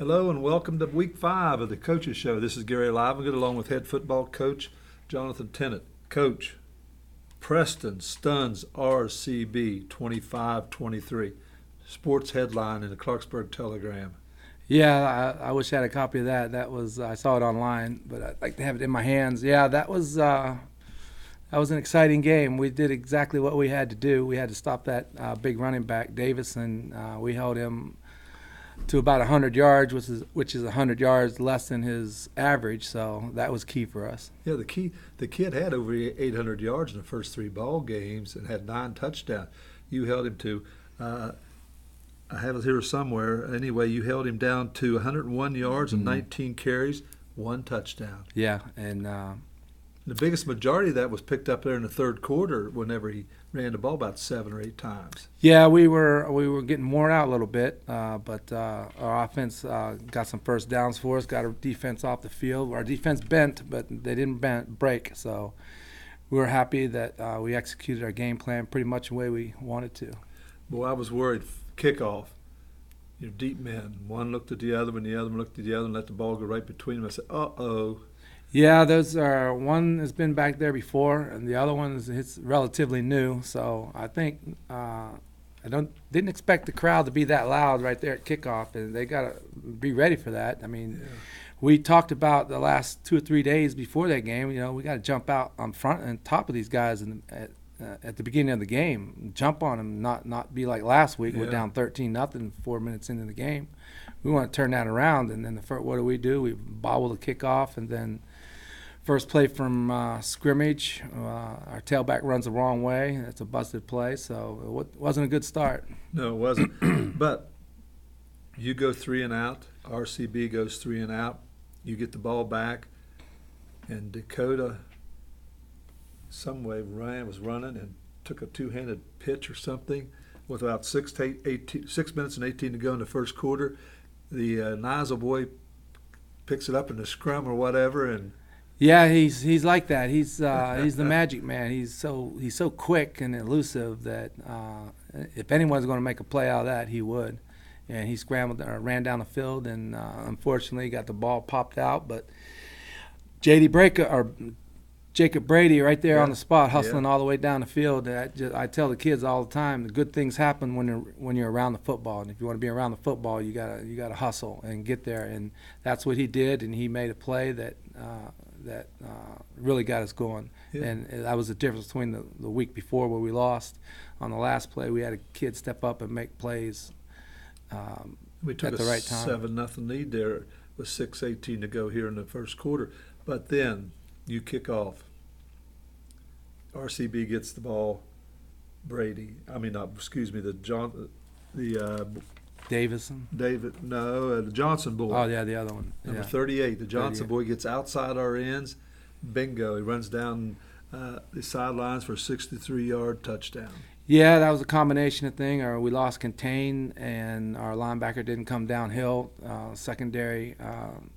Hello and welcome to Week 5 of the Coaches Show. This is Gary Livengood along with head football coach Jonathan Tennant. Coach, Preston stuns RCB 25-23. Sports headline in the Clarksburg Telegram. Yeah, I wish I had a copy of that. I saw it online, but I'd like to have it in my hands. Yeah, that was an exciting game. We did exactly what we had to do. We had to stop that big running back, Davis, and we held him to about 100 yards, which is 100 yards less than his average. So that was key for us. Yeah, the kid had over 800 yards in the first 3 ball games and had 9 touchdowns. You held him to. I have it here somewhere. Anyway, you held him down to 101 yards and 19 carries, 1 touchdown. Yeah, and the biggest majority of that was picked up there in the third quarter whenever he ran the ball about 7 or 8 times. Yeah, we were getting worn out a little bit, but our offense got some first downs for us, got our defense off the field. Our defense bent, but they didn't break, so we were happy that we executed our game plan pretty much the way we wanted to. Boy, I was worried. Kickoff, deep men. One looked at the other one, the other one looked at the other and let the ball go right between them. I said, uh-oh. Yeah, those are one has been back there before, and the other one is relatively new. So I think didn't expect the crowd to be that loud right there at kickoff, and they got to be ready for that. I mean, we talked about the last 2 or 3 days before that game. We got to jump out on front and top of these guys at the beginning of the game, jump on them, not be like last week. We're down 13-0 4 minutes into the game. We want to turn that around, and then what do? We bobble the kickoff, and then first play from scrimmage, our tailback runs the wrong way. It's a busted play, so it wasn't a good start. No, it wasn't. But you go 3 and out. RCB goes 3 and out. You get the ball back, and Dakota some way was running and took a 2-handed pitch or something with about 6 minutes and 18 to go in the first quarter. The Nizel boy picks it up in the scrum or whatever, and yeah, he's like that. He's the magic man. He's so quick and elusive that if anyone's going to make a play out of that, he would. And he scrambled or ran down the field, and unfortunately got the ball popped out. But Jacob Brady right there on the spot, hustling all the way down the field. I tell the kids all the time, the good things happen when you're around the football. And if you want to be around the football, you gotta hustle and get there. And that's what he did. And he made a play that really got us going. Yeah. And that was the difference between the week before where we lost. On the last play, we had a kid step up and make plays we took at the right time. 7-0 lead there with 6:18 to go here in the first quarter. But then you kick off. RCB gets the ball. Davison. The Johnson boy. Oh yeah, the other one. Number 38. The Johnson boy gets outside our ends. Bingo! He runs down the sidelines for a 63-yard touchdown. Yeah, that was a combination of things. We lost contain, and our linebacker didn't come downhill. Secondary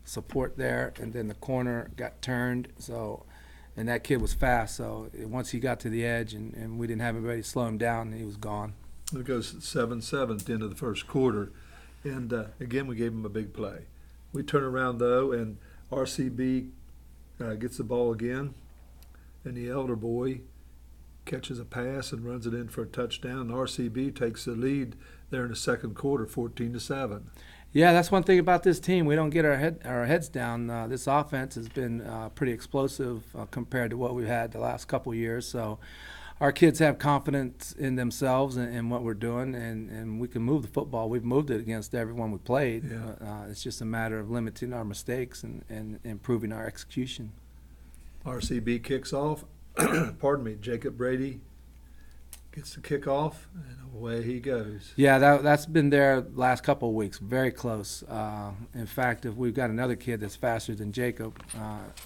support there, and then the corner got turned. And that kid was fast. So once he got to the edge, and we didn't have anybody to slow him down, he was gone. It goes 7-7 at the end of the first quarter, and again we gave him a big play. We turn around though, and RCB gets the ball again, and the elder boy catches a pass and runs it in for a touchdown. And RCB takes the lead there in the second quarter, 14-7. Yeah, that's one thing about this team. We don't get our heads down. This offense has been pretty explosive compared to what we've had the last couple of years. So our kids have confidence in themselves and what we're doing, and we can move the football. We've moved it against everyone we played. Yeah. It's just a matter of limiting our mistakes and improving our execution. RCB kicks off. Jacob Brady gets the kickoff, and away he goes. Yeah, that's been there last couple of weeks, very close. In fact, if we've got another kid that's faster than Jacob,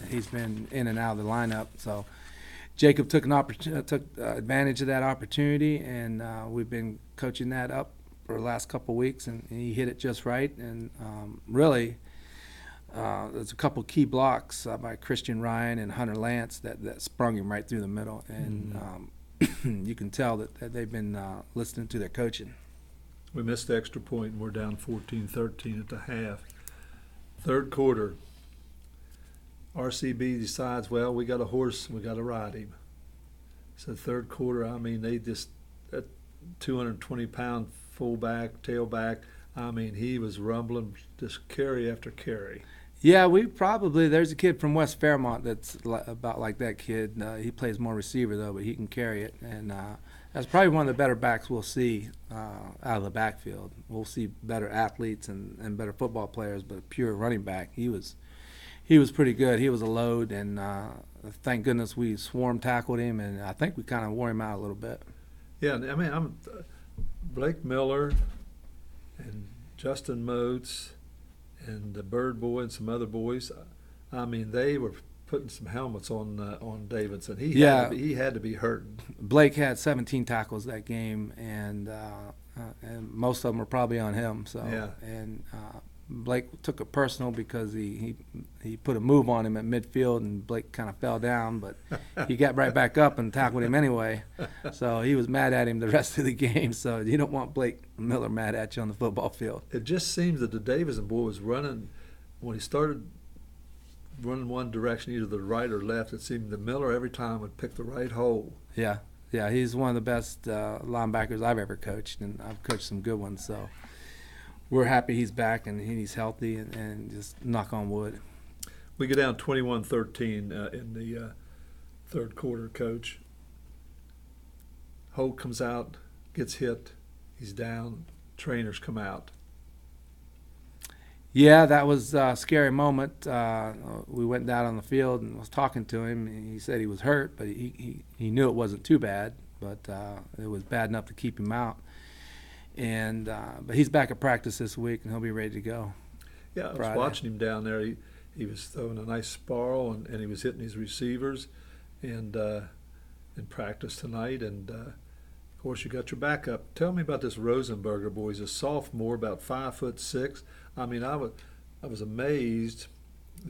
he's been in and out of the lineup. So Jacob took advantage of that opportunity, and we've been coaching that up for the last couple of weeks, and he hit it just right. And really, there's a couple key blocks by Christian Ryan and Hunter Lance that sprung him right through the middle, and you can tell that they've been listening to their coaching. We missed the extra point, and we're down 14-13 at the half. Third quarter, RCB decides, well, we got a horse, we got to ride him. So third quarter, I mean, they just, that 220-pound fullback, tailback, I mean, he was rumbling just carry after carry. Yeah, there's a kid from West Fairmont that's about like that kid. He plays more receiver, though, but he can carry it. And that's probably one of the better backs we'll see out of the backfield. We'll see better athletes and better football players, but a pure running back, he was pretty good. He was a load, and thank goodness we swarm tackled him, and I think we kind of wore him out a little bit. Yeah, I mean, Blake Miller and Justin Motes and the Byrd boy and some other boys. I mean, they were putting some helmets on Davidson. He had to be hurting. Blake had 17 tackles that game, and most of them were probably on him. So yeah. And Blake took it personal because he put a move on him at midfield, and Blake kind of fell down, but he got right back up and tackled him anyway. So he was mad at him the rest of the game. So you don't want Blake Miller mad at you on the football field. It just seems that the Davidson boy was running, when he started running one direction, either the right or left, it seemed that Miller every time would pick the right hole. Yeah, he's one of the best linebackers I've ever coached, and I've coached some good ones. So we're happy he's back and he's healthy, and just knock on wood. We go down 21-13 in the third quarter, Coach. Holt comes out, gets hit, he's down, trainers come out. Yeah, that was a scary moment. We went down on the field and was talking to him, and he said he was hurt, but he knew it wasn't too bad, but it was bad enough to keep him out. And but he's back at practice this week, and he'll be ready to go. Yeah, I was watching him down there. He was throwing a nice spiral, and he was hitting his receivers, and in practice tonight. And of course, you got your backup. Tell me about this Rosenberger boy. He's a sophomore, about 5'6". I mean, I was amazed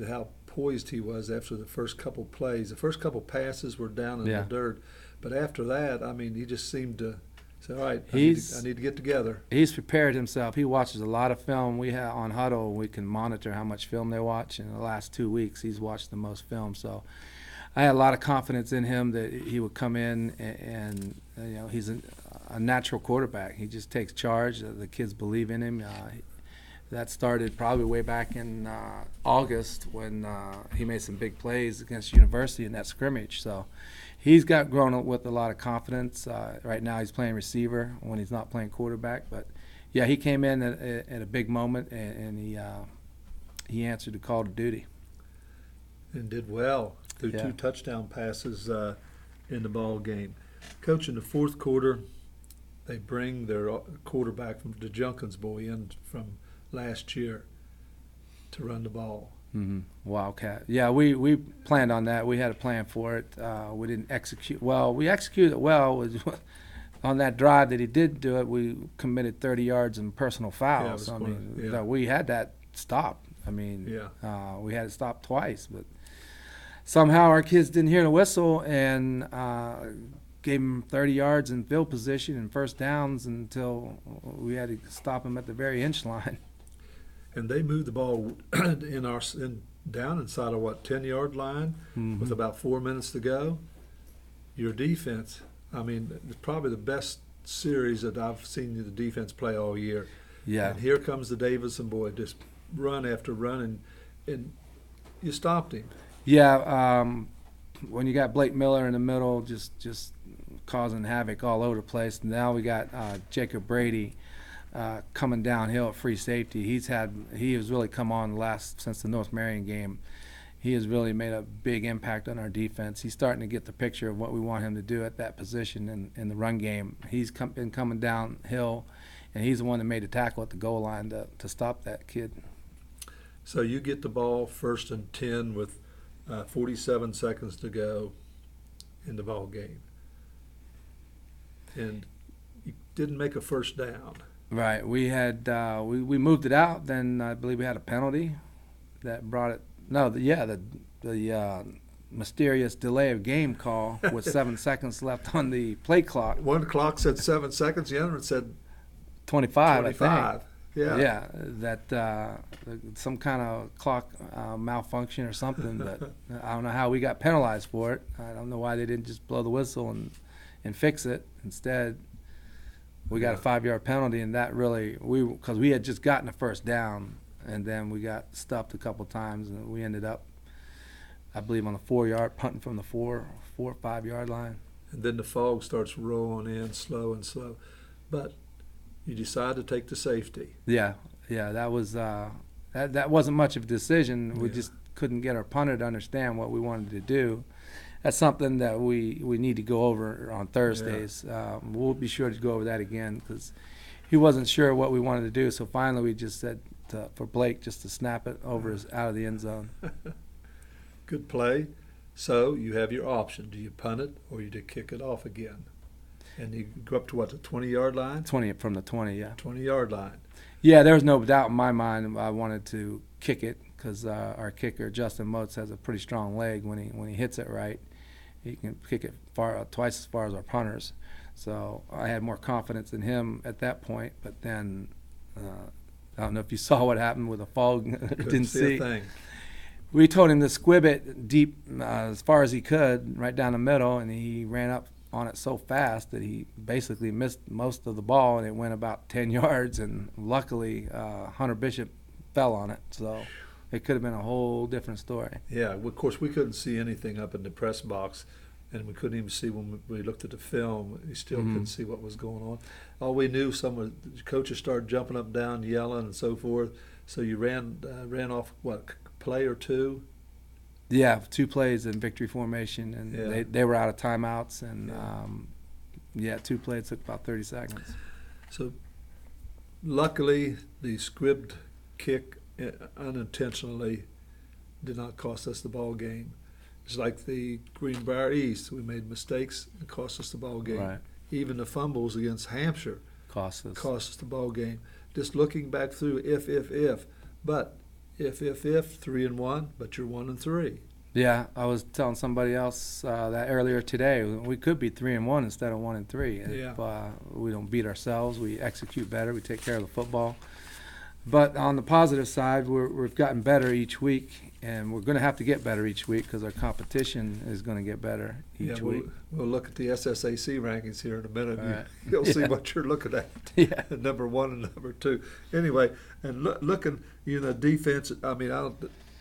at how poised he was after the first couple plays. The first couple passes were down in the dirt, but after that, I mean, he just seemed to say, all right, I need to get together. He's prepared himself. He watches a lot of film. We have on Huddle, we can monitor how much film they watch. In the last 2 weeks, he's watched the most film. So I had a lot of confidence in him that he would come in, and you know, he's a natural quarterback. He just takes charge. The kids believe in him. That started probably way back in August when he made some big plays against University in that scrimmage. So he's grown up with a lot of confidence. Right now he's playing receiver when he's not playing quarterback. But, yeah, he came in at a big moment, and he answered the call to duty. And did well through 2 touchdown passes in the ball game. Coach, in the fourth quarter, they bring their quarterback from the Junkins boy in from last year to run the ball. Mm-hmm. Wildcat. Yeah, we planned on that. We had a plan for it. We didn't execute well. We executed it well. On that drive that he did do it, we committed 30 yards in personal fouls. We had that stopped. I mean, we had it stopped twice, but somehow our kids didn't hear the whistle and gave him 30 yards in field position and first downs until we had to stop him at the very inch line. And they moved the ball down inside of 10-yard line with about 4 minutes to go. Your defense, I mean, it's probably the best series that I've seen the defense play all year. Yeah. And here comes the Davidson boy, just run after run, and you stopped him. Yeah. When you got Blake Miller in the middle, just causing havoc all over the place. Now we got Jacob Brady coming downhill at free safety. He has really come on since the North Marion game. He has really made a big impact on our defense. He's starting to get the picture of what we want him to do at that position in the run game. He's been coming downhill, and he's the one that made the tackle at the goal line to stop that kid. So you get the ball 1st and 10 with 47 seconds to go in the ball game, and you didn't make a first down. Right. We had we moved it out. Then I believe we had a penalty that brought it. No, the mysterious delay of game call with 7 seconds left on the play clock. One clock said 7 seconds. The other one said 25. I think. Yeah, that some kind of clock malfunction or something, but I don't know how we got penalized for it. I don't know why they didn't just blow the whistle and fix it. Instead, we got a 5-yard penalty, and that really, because we had just gotten a first down, and then we got stuffed a couple times, and we ended up, I believe, on the 4-yard, punting from the 4 or 5 yard line. And then the fog starts rolling in slow and slow. But you decide to take the safety. Yeah, that was that wasn't much of a decision. We just couldn't get our punter to understand what we wanted to do. That's something that we need to go over on Thursdays. We'll be sure to go over that again because he wasn't sure what we wanted to do. So finally, we just said for Blake just to snap it over out of the end zone. Good play. So you have your option. Do you punt it or you do kick it off again? And you go up to what, the 20-yard line? 20 from the 20, yeah. 20-yard line. Yeah, there was no doubt in my mind I wanted to kick it because our kicker Justin Motes has a pretty strong leg. When he hits it right, he can kick it twice as far as our punters. So I had more confidence in him at that point. But then I don't know if you saw what happened with the fog. Didn't see a thing. We told him to squib it deep as far as he could, right down the middle, and he ran up on it so fast that he basically missed most of the ball, and it went about 10 yards, and luckily Hunter Bishop fell on it, so it could have been a whole different story. Yeah, of course we couldn't see anything up in the press box, and we couldn't even see when we looked at the film. We still couldn't see what was going on. All we knew, the coaches started jumping up and down, yelling and so forth, so you ran off, what, play or two? Yeah, 2 plays in victory formation, and they were out of timeouts, and 2 plays took about 30 seconds. So luckily, the squibbed kick unintentionally did not cost us the ball game. It's like the Greenbrier East. We made mistakes and cost us the ball game. Right. Even the fumbles against Hampshire cost us the ball game. Just looking back through if. But if 3-1, but you're 1-3. Yeah, I was telling somebody else that earlier today. We could be 3-1 instead of 1-3. Yeah. If we don't beat ourselves, we execute better, we take care of the football. But on the positive side, we've gotten better each week, and we're going to have to get better each week because our competition is going to get better each week. We'll look at the SSAC rankings here in a minute. Right. You'll see what you're looking at. Yeah. Number 1 and number 2. Anyway, and looking, defense. I mean,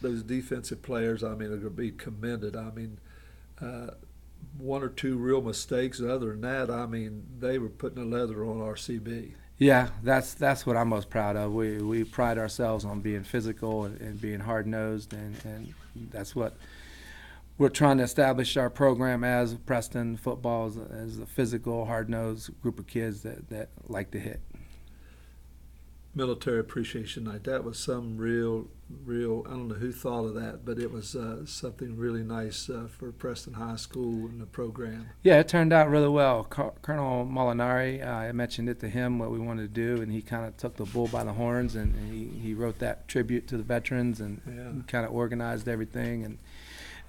those defensive players, I mean, are going to be commended. I mean, 1 or 2 real mistakes. Other than that, I mean, they were putting the leather on RCB. Yeah, that's what I'm most proud of. We pride ourselves on being physical and being hard-nosed, and that's what we're trying to establish our program as. Preston football as a physical, hard-nosed group of kids that like to hit. Military Appreciation Night. That was some real, I don't know who thought of that, but it was something really nice for Preston High School and the program. Yeah, it turned out really well. Colonel Molinari, I mentioned it to him what we wanted to do, and he kind of took the bull by the horns, and he wrote that tribute to the veterans and kind of organized everything. And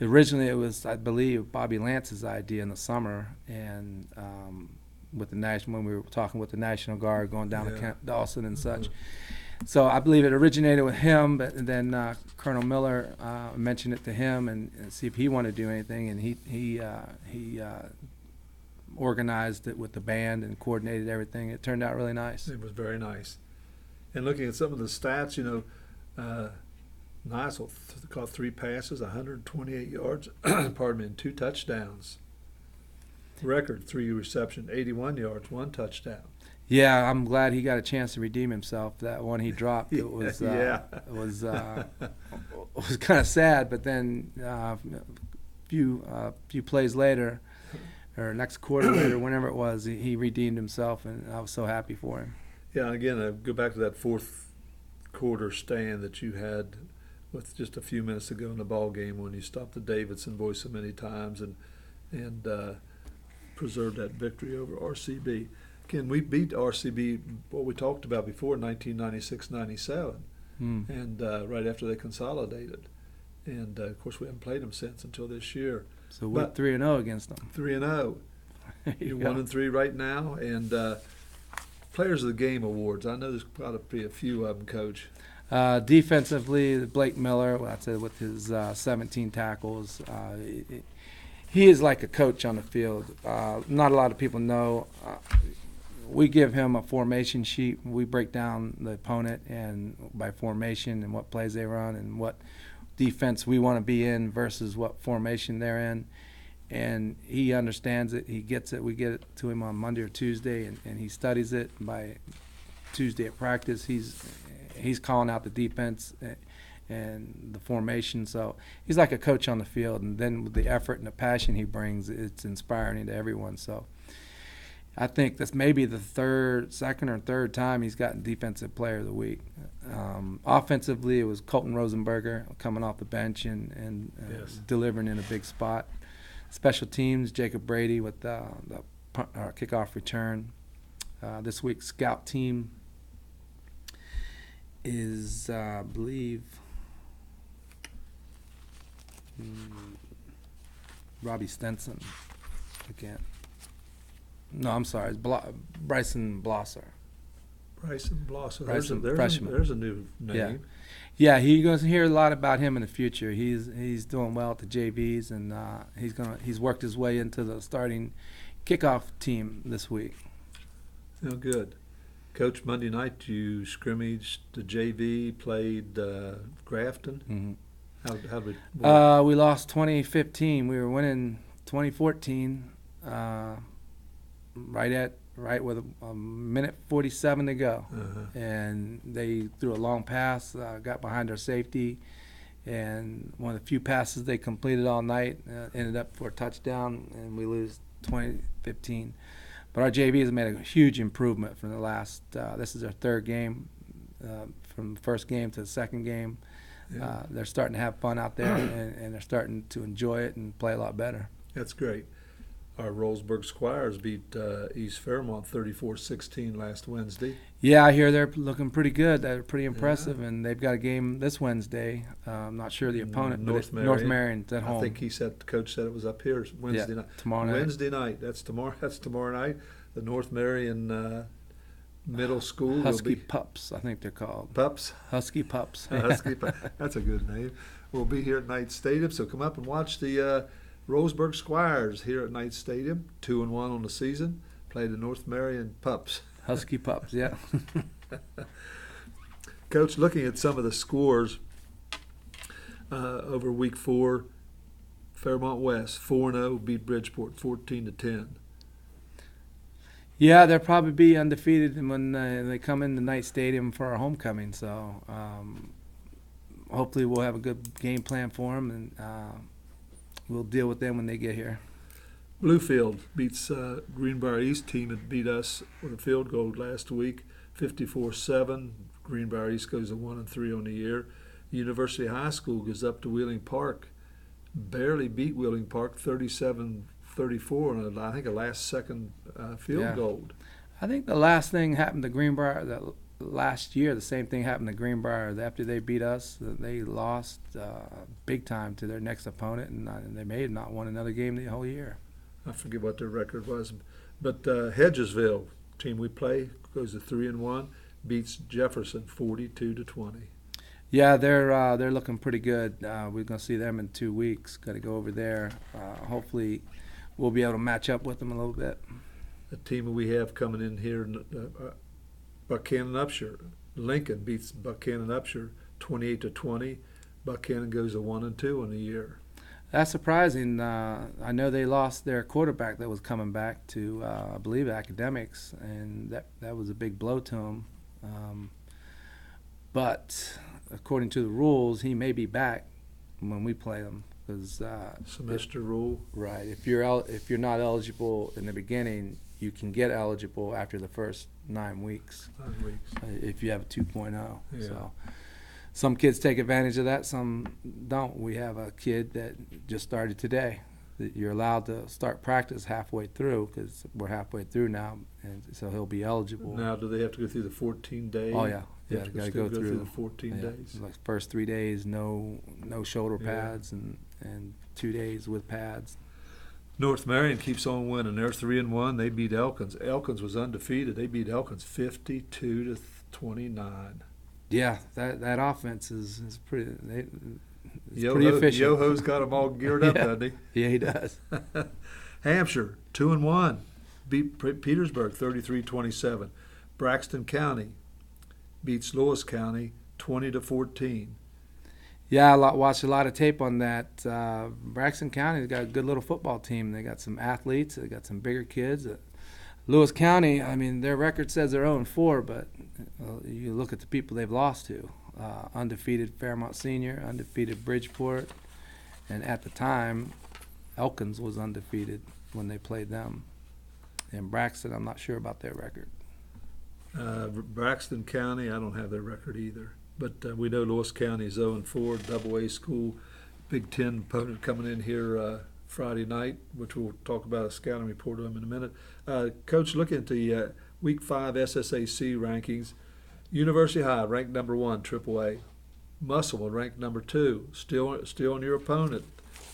originally it was, I believe, Bobby Lance's idea in the summer, and with the when we were talking with the National Guard going down to Camp Dawson and such. So I believe it originated with him, but then Colonel Miller mentioned it to him and see if he wanted to do anything, and he organized it with the band and coordinated everything. It turned out really nice. It was very nice. And looking at some of the stats, Nysel caught 3 passes, 128 yards, pardon me, and 2 touchdowns. Record 3 reception, 81 yards, 1 touchdown. Yeah, I'm glad he got a chance to redeem himself. That one he dropped, it was kind of sad. But then a few plays later, or next quarter later, whenever it was, he redeemed himself, and I was so happy for him. Yeah, again, I go back to that 4th quarter stand that you had with just a few minutes to go in the ball game when you stopped the Davidson boys so many times and preserved that victory over RCB. Again, we beat RCB, what we talked about before, 1996-97, and right after they consolidated. And, of course, we haven't played them since until this year. So we're 3-0 against them. 3-0. You're 1-3 right now, and Players of the Game awards. I know there's got to be a few of them, Coach. Defensively, Blake Miller, that's it, with his 17 tackles. He is like a coach on the field. Not a lot of people know. We give him a formation sheet. We break down the opponent and by formation and what plays they run and what defense we want to be in versus what formation they're in. And he understands it. He gets it. We get it to him on Monday or Tuesday, and he studies it. By Tuesday at practice, he's calling out the defense and the formation. So he's like a coach on the field. And then with the effort and the passion he brings, it's inspiring to everyone. So I think that's maybe the second or third time he's gotten Defensive Player of the Week. Offensively, it was Colton Rosenberger coming off the bench and Yes. delivering in a big spot. Special teams, Jacob Brady with the kickoff return. This week's scout team is, I believe, Robbie Stenson again. No, I'm sorry. It's Bryson Blosser. Bryson Blosser. Bryson, there's freshman. There's a new name. Yeah. Yeah, you're going to hear a lot about him in the future. He's doing well at the JVs, and he's worked his way into the starting kickoff team this week. Oh, good. Coach, Monday night you scrimmaged the JV, played Grafton. Mm-hmm. How did it work? We lost 2015. We were winning 2014. Right with a minute 47 to go, and they threw a long pass, got behind our safety, and one of the few passes they completed all night ended up for a touchdown, and we lose 2015. But our JV has made a huge improvement from the last. This is their third game, from the first game to the second game. Yeah. They're starting to have fun out there, and they're starting to enjoy it and play a lot better. That's great. Our Rollsburg Squires beat East Fairmont 34-16 last Wednesday. Yeah, I hear they're looking pretty good. They're pretty impressive, and they've got a game this Wednesday. I'm not sure the opponent, North but North Marion's at home. I think the coach said it was up here Wednesday night. Tomorrow night. Wednesday night. That's tomorrow night. The North Marion Middle School Husky will be Pups, I think they're called. Pups. Husky Pups. Husky Pups. That's a good name. We'll be here at Knight Stadium, so come up and watch the Roseburg Squires here at Knight Stadium. 2-1 on the season. Play the North Marion Pups. Husky Pups, yeah. Coach, looking at some of the scores over Week 4, Fairmont West 4-0 beat Bridgeport 14-10. Yeah, they'll probably be undefeated when they come into Knight Stadium for our homecoming. So hopefully we'll have a good game plan for them, and we'll deal with them when they get here. Bluefield beats Greenbrier East team that beat us with a field goal last week, 54-7. Greenbrier East goes to 1-3 on the year. University High School goes up to Wheeling Park, barely beat Wheeling Park 37-34 on I think a last second field goal. I think the last thing happened to Greenbrier last year. The same thing happened to Greenbrier after they beat us. They lost big time to their next opponent, and they may have not won another game the whole year. I forget what their record was, but Hedgesville team we play goes to 3-1, beats Jefferson 42-20. Yeah, they're looking pretty good. We're gonna see them in 2 weeks. Got to go over there. Hopefully, we'll be able to match up with them a little bit. The team we have coming in here, Buchanan Upshur. Lincoln beats Buchanan Upshur 28-20. Buchanan goes to 1-2 in the year. That's surprising. I know they lost their quarterback that was coming back to, I believe, academics, and that was a big blow to him. But according to the rules, he may be back when we play them. Because semester rule. Right. If you're not eligible in the beginning, you can get eligible after the first 9 weeks. 9 weeks. If you have a 2.0. Yeah. So some kids take advantage of that, some don't. We have a kid that just started today. That you're allowed to start practice halfway through because we're halfway through now, and so he'll be eligible. Now, do they have to go through the 14 days? Oh yeah, They yeah. have Got to go go through the 14 days. Like first 3 days, no shoulder Yeah. pads, and 2 days with pads. North Marion keeps on winning. They're 3-1. They beat Elkins. Elkins was undefeated. They beat Elkins 52-29. Yeah, that offense is pretty. It's Yo-ho, pretty efficient. Yo-ho's got them all geared up, Yeah. doesn't he? Yeah, he does. Hampshire 2-1. Beat Petersburg 33-27. Braxton County beats Lewis County 20-14. Yeah, watched a lot of tape on that. Braxton County's got a good little football team. They got some athletes. They got some bigger kids. Lewis County, I mean, their record says they're 0-4, but you look at the people they've lost to. Undefeated Fairmont Senior, undefeated Bridgeport, and at the time, Elkins was undefeated when they played them. And Braxton, I'm not sure about their record. Braxton County, I don't have their record either. But we know Lewis County is 0-4, double-A school. Big Ten opponent coming in here Friday night, which we'll talk about a scouting report of them in a minute. Coach, look at the Week 5 SSAC rankings. University High ranked number 1, AAA. Musselman ranked number 2, still on your opponent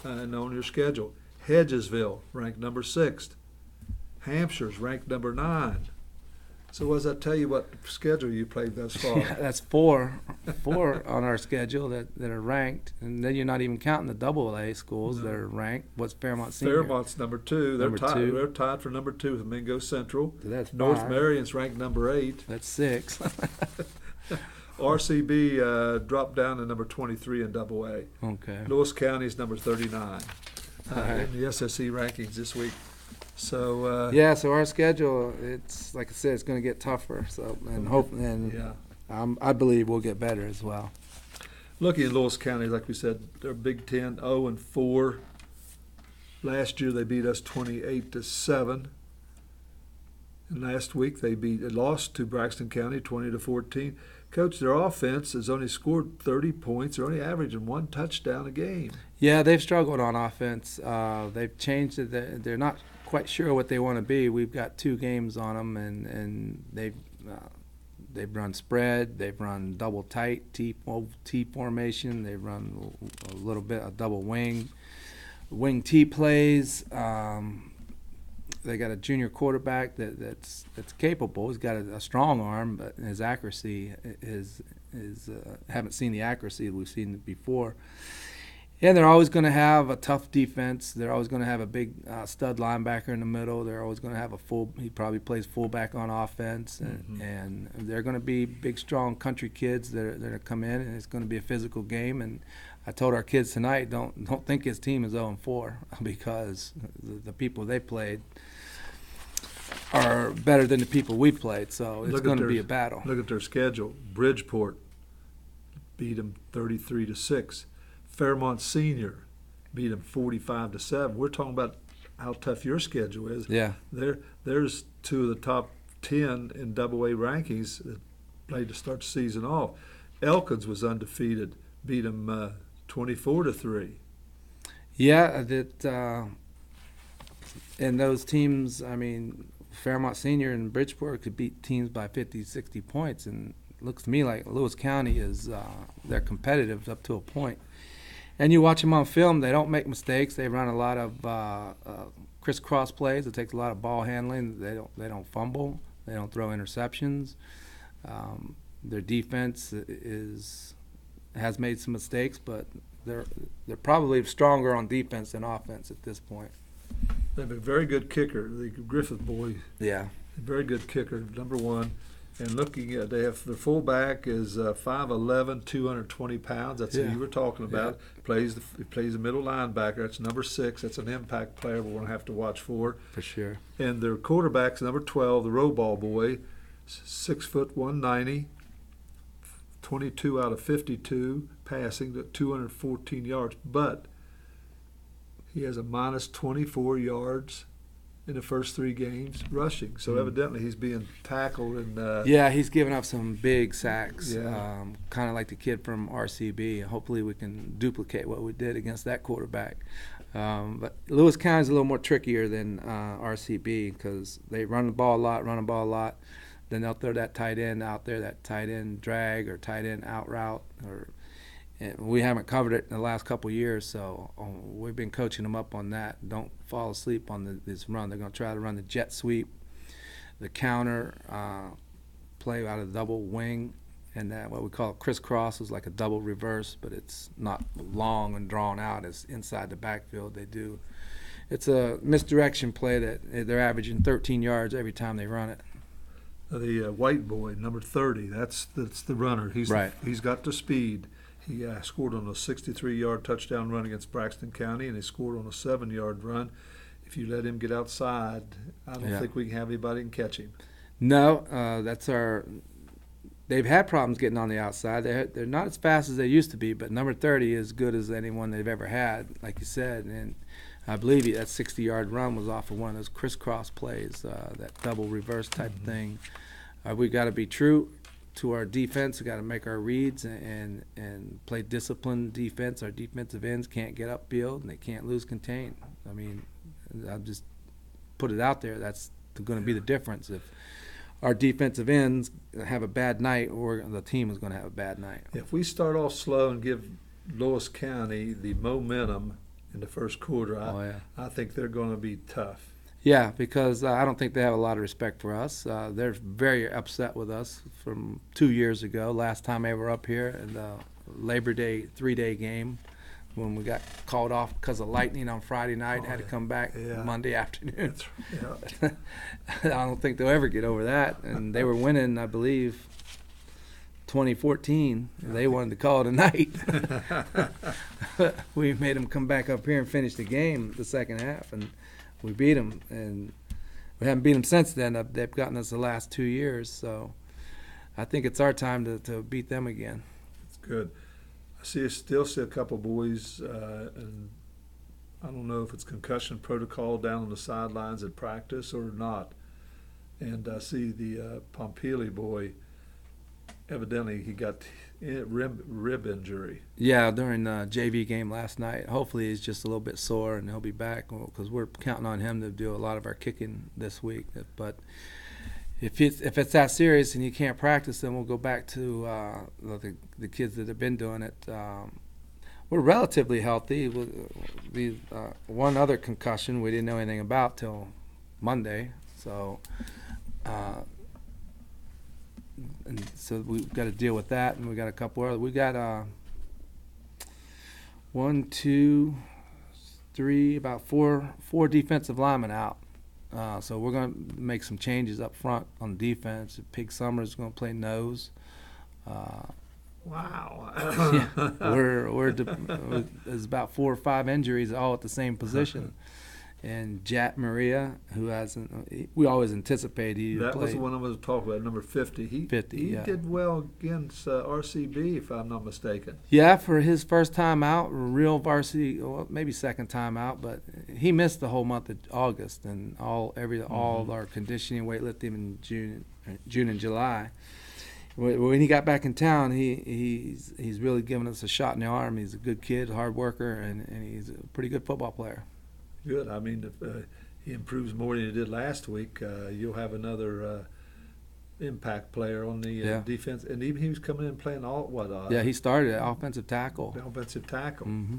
and on your schedule. Hedgesville ranked number 6. Hampshire's ranked number 9. So what does that tell you what schedule you played thus far? Yeah, that's four on our schedule that are ranked, and then you're not even counting the double-A schools that are ranked. What's Fairmont Senior? Fairmont's number 2. They're tied. They're tied for number 2 with Mingo Central. So that's North 5. Marion's ranked number 8. That's 6. RCB dropped down to number 23 in double-A. Okay. Lewis County's number 39 right. in the SSE rankings this week. So So our schedule, it's like I said, it's going to get tougher. So I believe we'll get better as well. Looking at Lewis County, like we said, they're Big Ten 0-4. Last year they beat us 28-7. And last week they lost to Braxton County 20-14. Coach, their offense has only scored 30 points. They're only averaging 1 touchdown a game. Yeah, they've struggled on offense. They've changed it. They're not quite sure what they want to be. We've got 2 games on them, and they've run spread. They've run double tight T formation. They've run a little bit of double wing T plays. They got a junior quarterback that's capable. He's got a strong arm, but his accuracy is haven't seen the accuracy we've seen before. And they're always going to have a tough defense. They're always going to have a big stud linebacker in the middle. They're always going to have he probably plays fullback on offense. And they're going to be big, strong country kids that are come in, and it's going to be a physical game. And I told our kids tonight, don't think his team is 0-4 because the people they played are better than the people we played. So it's going to be a battle. Look at their schedule. Bridgeport beat them 33-6. Fairmont Senior beat them 45-7. We're talking about how tough your schedule is. Yeah. There's 2 of the top 10 in double-A rankings that played to start the season off. Elkins was undefeated, beat them 24-3. Yeah, and those teams, I mean, Fairmont Senior and Bridgeport could beat teams by 50, 60 points, and it looks to me like Lewis County they're competitive up to a point. And you watch them on film, they don't make mistakes. They run a lot of crisscross plays. It takes a lot of ball handling. They don't fumble. They don't throw interceptions. Their defense has made some mistakes, but they're probably stronger on defense than offense at this point. They have a very good kicker, the Griffith boy. Yeah. A very good kicker, number 1. And looking at, they have their fullback is 5'11", 220 pounds. That's who you were talking about. Yeah. He plays the middle linebacker. That's number 6. That's an impact player we're going to have to watch for. For sure. And their quarterback's number 12, the row ball boy, 6 foot 190, 22 out of 52 passing to 214 yards. But he has a minus 24 yards in the first 3 games rushing. So evidently he's being tackled. And he's giving up some big sacks, kind of like the kid from RCB. Hopefully we can duplicate what we did against that quarterback. But Lewis County is a little more trickier than RCB because they run the ball a lot. Then they'll throw that tight end out there, that tight end drag or tight end out route. And we haven't covered it in the last couple of years, so we've been coaching them up on that. Don't fall asleep on this run. They're going to try to run the jet sweep, the counter, play out of the double wing, and that what we call crisscross is like a double reverse, but it's not long and drawn out. It's inside the backfield. They do. It's a misdirection play that they're averaging 13 yards every time they run it. The white boy, number 30, that's the runner. Right. He's got the speed. He scored on a 63-yard touchdown run against Braxton County, and he scored on a 7-yard run. If you let him get outside, I don't think we can have anybody can catch him. No, that's our. They've had problems getting on the outside. They're not as fast as they used to be, but number 30 is as good as anyone they've ever had, like you said. And I believe that 60-yard run was off of one of those crisscross plays, that double reverse type thing. We got to be true to our defense. We got to make our reads and play disciplined defense. Our defensive ends can't get upfield and they can't lose contain. I mean, I'll just put it out there. That's going to be the difference. If our defensive ends have a bad night, or the team is going to have a bad night. If we start off slow and give Lewis County the momentum in the first quarter, I think they're going to be tough. Yeah, because I don't think they have a lot of respect for us. They're very upset with us from 2 years ago, last time they were up here in the Labor Day 3-day game when we got called off because of lightning on Friday night, had to come back Monday afternoon. I don't think they'll ever get over that. And they were winning, I believe, 2014. They wanted to call it a night. We made them come back up here and finish the game the second half, and we beat them, and we haven't beat them since then. They've gotten us the last 2 years, so I think it's our time to beat them again. That's good. I still see a couple boys, and I don't know if it's concussion protocol down on the sidelines at practice or not. And I see the Pompili boy, evidently he got rib injury. Yeah, during the JV game last night. Hopefully he's just a little bit sore and he'll be back, because we're counting on him to do a lot of our kicking this week. But if it's that serious and you can't practice, then we'll go back to the kids that have been doing it. We're relatively healthy. One other concussion we didn't know anything about till Monday, so we've got to deal with that, and we got a couple other. We got 1, 2, 3, about four defensive linemen out. So we're going to make some changes up front on defense. Pig Summers going to play nose. Wow. There's about 4 or 5 injuries all at the same position. And Jat Maria, who we always anticipate he that play. was the one I was talking about, number 50. He did well against RCB, if I'm not mistaken. Yeah, for his first time out, real varsity, well, maybe second time out, but he missed the whole month of August and all of our conditioning, weightlifting in June and July. When he got back in town, he's really given us a shot in the arm. He's a good kid, hard worker, and he's a pretty good football player. Good. I mean, if he improves more than he did last week, you'll have another impact player on the defense. And even he was coming in playing he started at offensive tackle. Offensive tackle. Mm-hmm.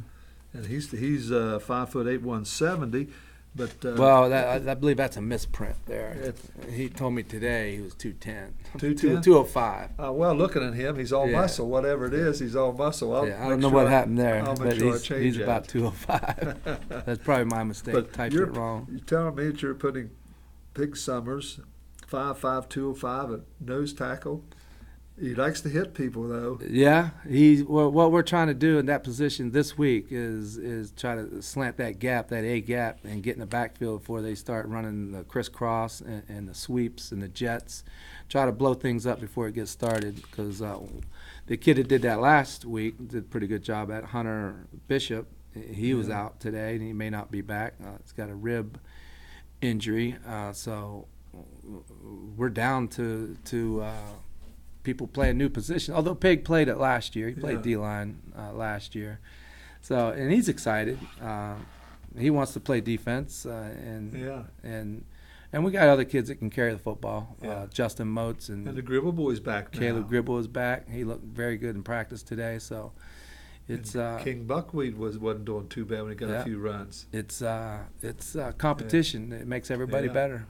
And he's 5'8", 170. But I believe that's a misprint there. He told me today he was 210. 210? 205. Well, looking at him, he's all muscle. Whatever it is, he's all muscle. I don't know what happened there, but he's that. about 205. That's probably my mistake. But typed it wrong. You're telling me that you're putting Pig Summers, 5'5", 205 at nose tackle. He likes to hit people, though. Yeah, what we're trying to do in that position this week is try to slant that gap, that A gap, and get in the backfield before they start running the crisscross and the sweeps and the jets. Try to blow things up before it gets started, because the kid that did that last week did a pretty good job at Hunter Bishop. He was out today, and he may not be back. He's got a rib injury, so we're down to people play a new position. Although Pig played it last year, he played D-line last year, so and he's excited. He wants to play defense, and we got other kids that can carry the football. Justin Motes and the Gribble boy's back now. Caleb Gribble is back. He looked very good in practice today. So It's And King Buckwheat wasn't doing too bad when he got Yeah. a few runs. it's competition. It makes everybody Yeah. better.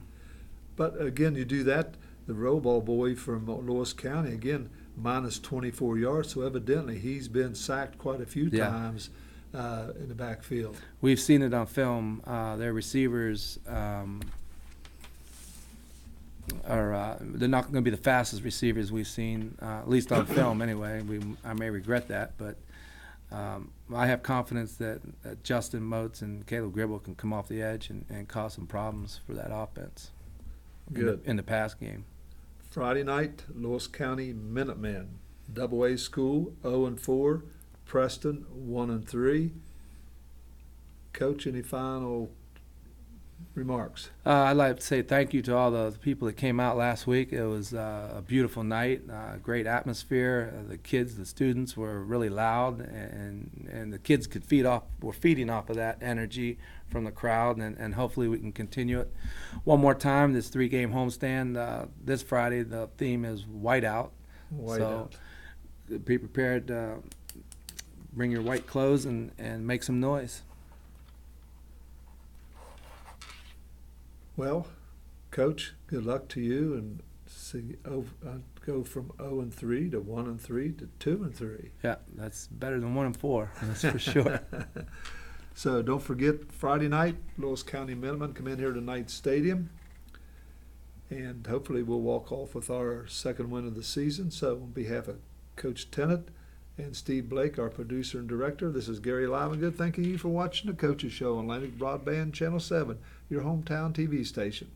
But again, you do that. The roll ball boy from Lewis County, again, minus 24 yards. So evidently he's been sacked quite a few Yeah. times in the backfield. We've seen it on film. Their receivers they're not going to be the fastest receivers we've seen, at least on film anyway. I may regret that, but I have confidence that Justin Moats and Caleb Gribble can come off the edge and cause some problems for that offense Good. in the pass game. Friday night, Lewis County Minutemen, AA school, 0-4, Preston, 1-3. Coach, any final remarks? I'd like to say thank you to all the people that came out last week. It was a beautiful night, great atmosphere. The kids, the students were really loud, and the kids were feeding off of that energy from the crowd, and hopefully we can continue it. One more time, this 3-game homestand this Friday, the theme is Whiteout. Whiteout. So be prepared to bring your white clothes and make some noise. Well, Coach, good luck to you, and go from 0-3 to 1-3 to 2-3. Yeah, that's better than 1-4. That's for sure. So don't forget, Friday night, Lewis County Minutemen come in here to Knight Stadium, and hopefully we'll walk off with our second win of the season. So on behalf of Coach Tennant and Steve Blake, our producer and director, this is Gary Livengood thanking you for watching the Coaches Show on Atlantic Broadband Channel 7, your hometown TV station.